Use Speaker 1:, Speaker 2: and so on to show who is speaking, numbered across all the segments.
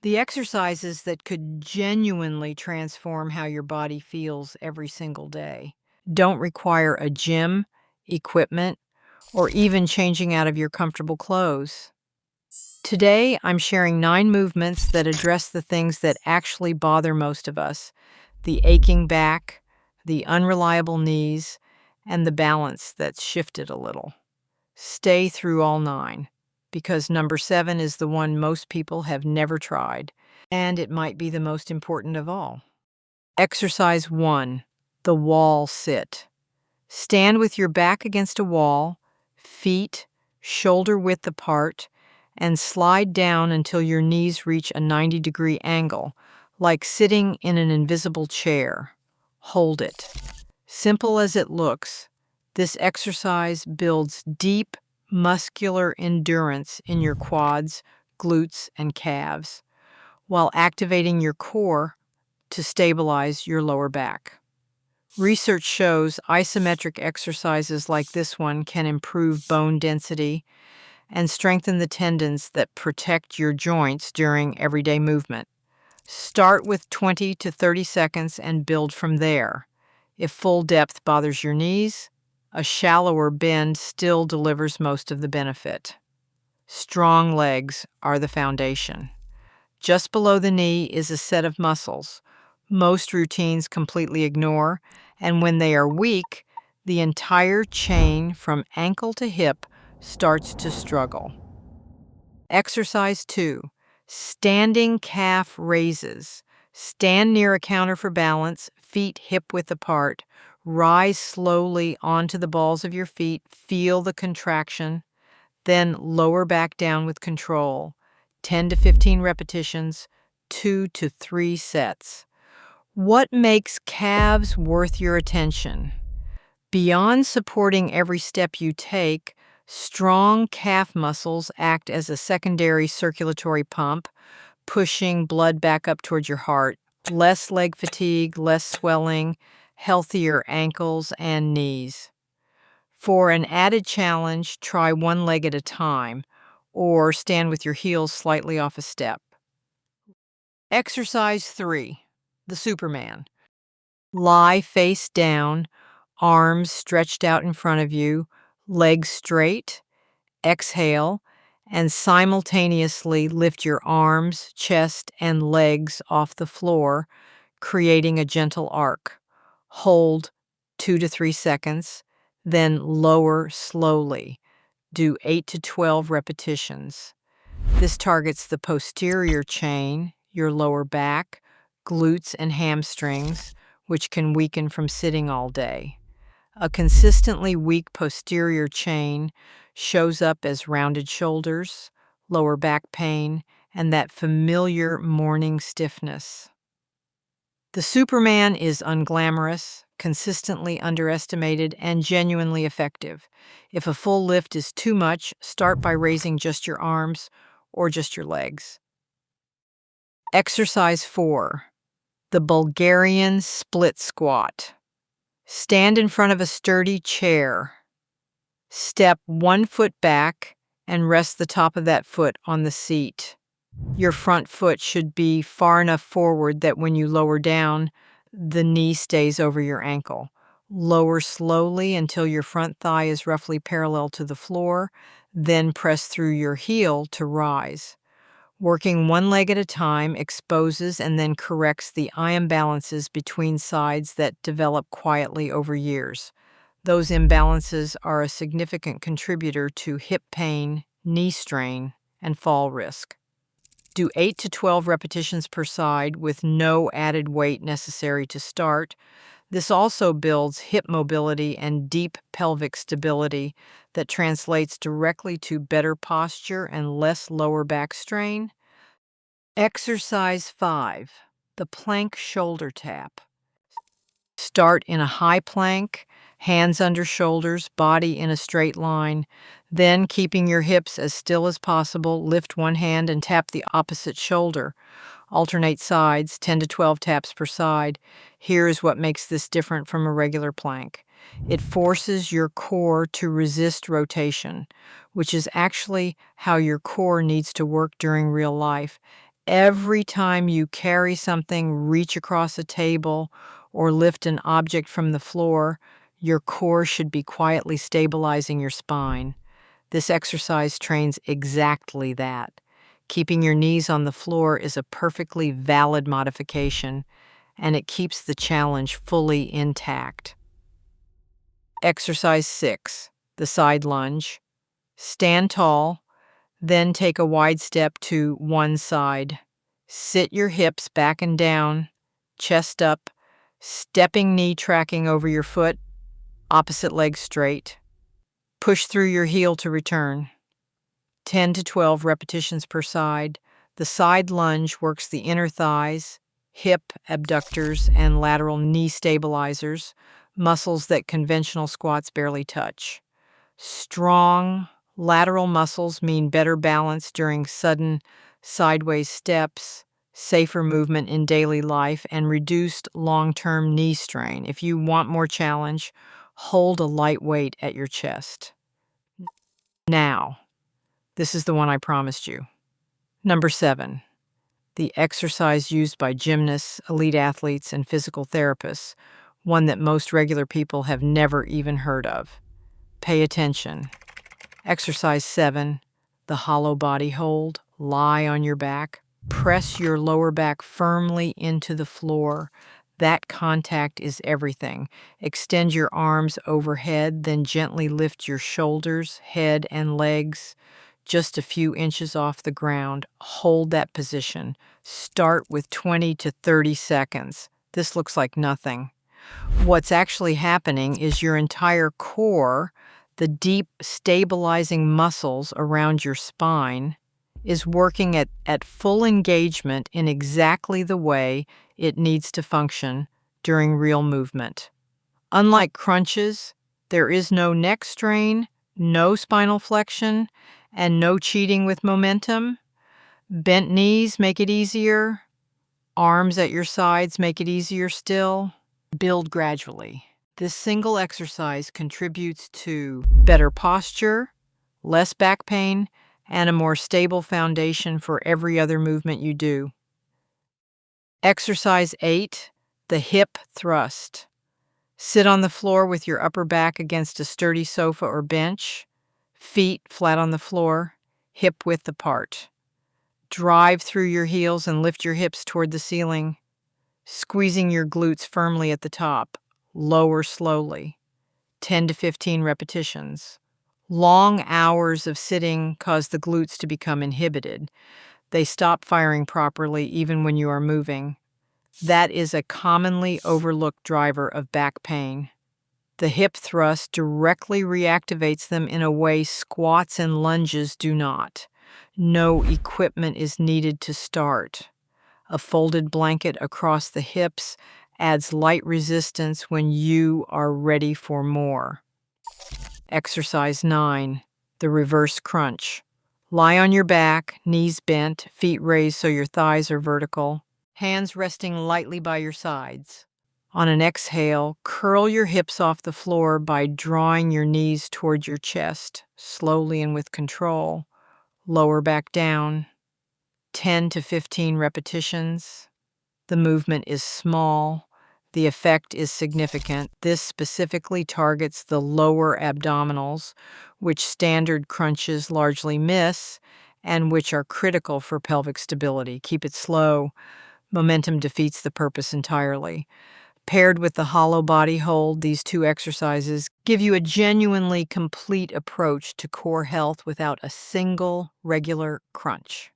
Speaker 1: The exercises that could genuinely transform how your body feels every single day don't require a gym, equipment, or even changing out of your comfortable clothes. Today, I'm sharing 9 movements that address the things that actually bother most of us: the aching back, the unreliable knees, and the balance that's shifted a little. Stay through all 9, because number 7 is the one most people have never tried, and it might be the most important of all. Exercise 1, the wall sit. Stand with your back against a wall, feet shoulder width apart, and slide down until your knees reach a 90-degree angle, like sitting in an invisible chair. Hold it. Simple as it looks, this exercise builds deep muscular endurance in your quads, glutes, and calves, while activating your core to stabilize your lower back. Research shows isometric exercises like this one can improve bone density and strengthen the tendons that protect your joints during everyday movement. Start with 20 to 30 seconds and build from there. If full depth bothers your knees, a shallower bend still delivers most of the benefit. Strong legs are the foundation. Just below the knee is a set of muscles most routines completely ignore, and when they are weak, the entire chain from ankle to hip starts to struggle. Exercise 2, standing calf raises. Stand near a counter for balance, feet hip width apart. Rise slowly onto the balls of your feet, feel the contraction, then lower back down with control. 10 to 15 repetitions, 2 to 3 sets. What makes calves worth your attention? Beyond supporting every step you take, strong calf muscles act as a secondary circulatory pump, pushing blood back up towards your heart. Less leg fatigue, less swelling, healthier ankles and knees. For an added challenge, try one leg at a time, or stand with your heels slightly off a step. Exercise 3, the Superman. Lie face down, arms stretched out in front of you, legs straight. Exhale, and simultaneously lift your arms, chest, and legs off the floor, creating a gentle arc. Hold 2 to 3 seconds, then lower slowly. Do 8 to 12 repetitions. This targets the posterior chain, your lower back, glutes, and hamstrings, which can weaken from sitting all day. A consistently weak posterior chain shows up as rounded shoulders, lower back pain, and that familiar morning stiffness. The Superman is unglamorous, consistently underestimated, and genuinely effective. If a full lift is too much, start by raising just your arms or just your legs. Exercise 4, the Bulgarian split squat. Stand in front of a sturdy chair. Step 1 foot back and rest the top of that foot on the seat. Your front foot should be far enough forward that when you lower down, the knee stays over your ankle. Lower slowly until your front thigh is roughly parallel to the floor, then press through your heel to rise. Working one leg at a time exposes and then corrects the imbalances between sides that develop quietly over years. Those imbalances are a significant contributor to hip pain, knee strain, and fall risk. Do 8 to 12 repetitions per side with no added weight necessary to start. This also builds hip mobility and deep pelvic stability that translates directly to better posture and less lower back strain. Exercise 5, the plank shoulder tap. Start in a high plank, hands under shoulders, body in a straight line. Then, keeping your hips as still as possible, lift one hand and tap the opposite shoulder. Alternate sides, 10 to 12 taps per side. Here's what makes this different from a regular plank. It forces your core to resist rotation, which is actually how your core needs to work during real life, Every time you carry something, reach across a table, or lift an object from the floor, your core should be quietly stabilizing your spine. This exercise trains exactly that. Keeping your knees on the floor is a perfectly valid modification, and it keeps the challenge fully intact. Exercise 6, the side lunge. Stand tall, then take a wide step to one side. Sit your hips back and down, chest up, stepping knee tracking over your foot, opposite leg straight. Push through your heel to return. 10 to 12 repetitions per side. The side lunge works the inner thighs, hip abductors, and lateral knee stabilizers, muscles that conventional squats barely touch. Strong lateral muscles mean better balance during sudden sideways steps, safer movement in daily life, and reduced long-term knee strain. If you want more challenge, hold a light weight at your chest. Now, this is the one I promised you. Number 7, the exercise used by gymnasts, elite athletes, and physical therapists, one that most regular people have never even heard of. Pay attention. Exercise 7, the hollow body hold. Lie on your back. Press your lower back firmly into the floor. That contact is everything. Extend your arms overhead, then gently lift your shoulders, head, and legs just a few inches off the ground. Hold that position. Start with 20 to 30 seconds. This looks like nothing. What's actually happening is your entire core, the deep stabilizing muscles around your spine, is working at full engagement in exactly the way it needs to function during real movement. Unlike crunches, there is no neck strain, no spinal flexion, and no cheating with momentum. Bent knees make it easier. Arms at your sides make it easier still. Build gradually. This single exercise contributes to better posture, less back pain, and a more stable foundation for every other movement you do. Exercise 8, the hip thrust. Sit on the floor with your upper back against a sturdy sofa or bench, feet flat on the floor, hip width apart. Drive through your heels and lift your hips toward the ceiling, squeezing your glutes firmly at the top. Lower slowly. 10 to 15 repetitions. Long hours of sitting cause the glutes to become inhibited. They stop firing properly even when you are moving. That is a commonly overlooked driver of back pain. The hip thrust directly reactivates them in a way squats and lunges do not. No equipment is needed to start. A folded blanket across the hips adds light resistance when you are ready for more. Exercise 9, the reverse crunch. Lie on your back, knees bent, feet raised so your thighs are vertical, hands resting lightly by your sides. On an exhale, curl your hips off the floor by drawing your knees toward your chest, slowly and with control. Lower back down. 10 to 15 repetitions. The movement is small. The effect is significant. This specifically targets the lower abdominals, which standard crunches largely miss, and which are critical for pelvic stability. Keep it slow. Momentum defeats the purpose entirely. Paired with the hollow body hold, these two exercises give you a genuinely complete approach to core health without a single regular crunch.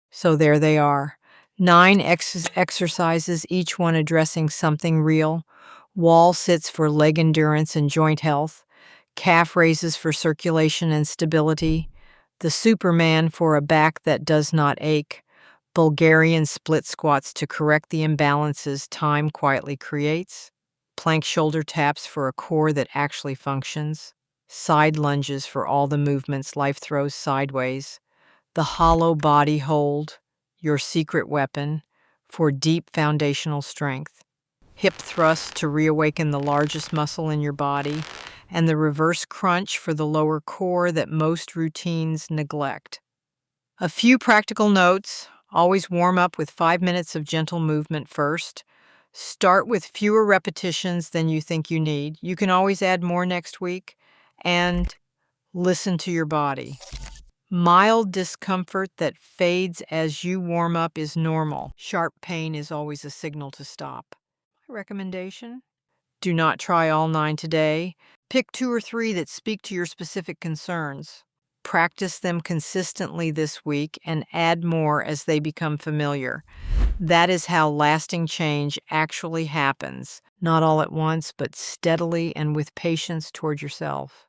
Speaker 1: So there they are. 9 exercises, each one addressing something real. Wall sits for leg endurance and joint health. Calf raises for circulation and stability. The Superman for a back that does not ache. Bulgarian split squats to correct the imbalances time quietly creates. Plank shoulder taps for a core that actually functions. Side lunges for all the movements life throws sideways. The hollow body hold, your secret weapon for deep foundational strength. Hip thrust to reawaken the largest muscle in your body, and the reverse crunch for the lower core that most routines neglect. A few practical notes. Always warm up with 5 minutes of gentle movement first. Start with fewer repetitions than you think you need. You can always add more next week. And listen to your body. Mild discomfort that fades as you warm up is normal. Sharp pain is always a signal to stop. My recommendation? Do not try all 9 today. Pick 2 or 3 that speak to your specific concerns. Practice them consistently this week and add more as they become familiar. That is how lasting change actually happens. Not all at once, but steadily and with patience toward yourself.